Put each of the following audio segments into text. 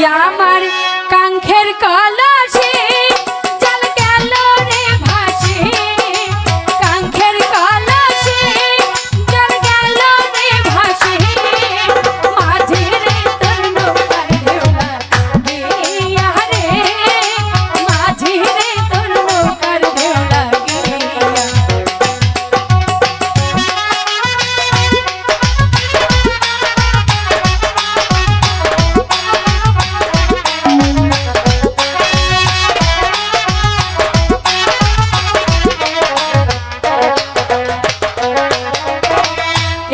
আমার কাঙ্ক্ষের কলসে জল গেল রে ভাসে, কাঙ্ক্ষের কলসে জল গেল রে ভাসে, মাঝে রে তোর নৌকার ঢেউলা গিয়া রে, মাঝে রে তোর নৌকার ঢেউলা গিয়া।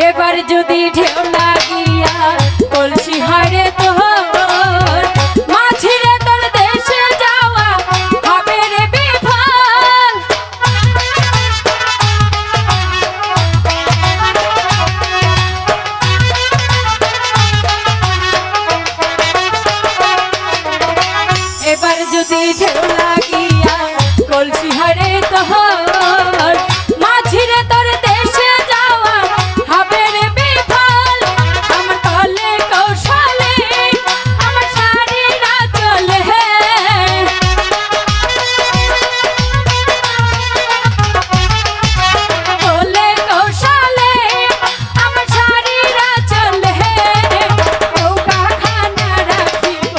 এবার যদি ঢেউ লাগিয়া কলসি হারে তোর, মাঝিরে তোর দেশে যাওয়া হবে রে বিফল। এবার যদি ঢেউ লাগিয়া কলসি হারে তোর, মাঝিরে তোর দেশে যাওয়া হবে রে বিফল। আমার কলে কৌশলে আমার শাড়িরা চলে, কলে কৌশলে আমার শাড়িরা চলে, নৌকা খানা রাখিব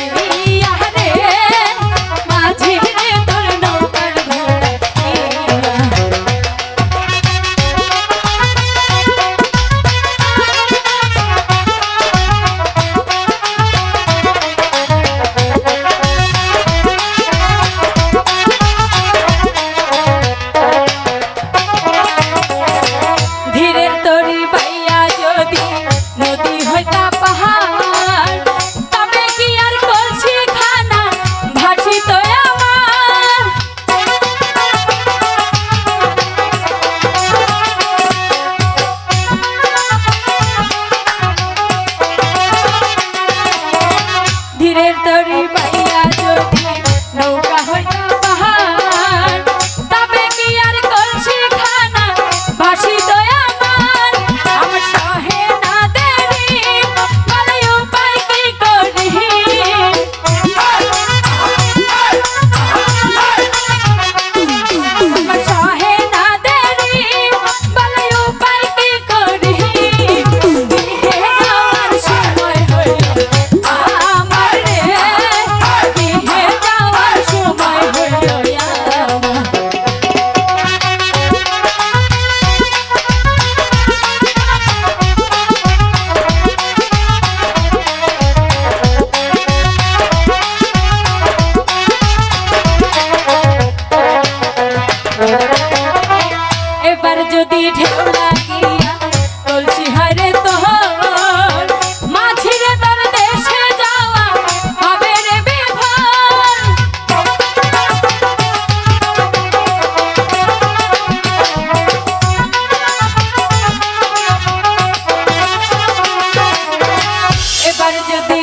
দিয়া রে, মাঝি রে তোর নৌকার ঢেউলা ধীরে তরি বাইয়া যদি নদী হইতা পাহাড়, তবে কি আর কলসি খানা ভাসিত আমার। ধীরে তরি বাইয়া যদি নৌকা হইতা পাহাড়, তবে কি আর কলসি খানা ভাসিত আমার। আমার সহে না দেরি বলে উপায় কি করি, আমার সহে না দেরি বলে উপায় কি করি। বিহে যাওয়ার সময় হইল আমার রে, বিহে যাওয়ার সময় হইল আমার। এবার যদি ঢেউ লাগিয়া কলসি হারে তোর, মাঝিরে তোর দেশে যাওয়া হবে রে বিফল। এবার যদি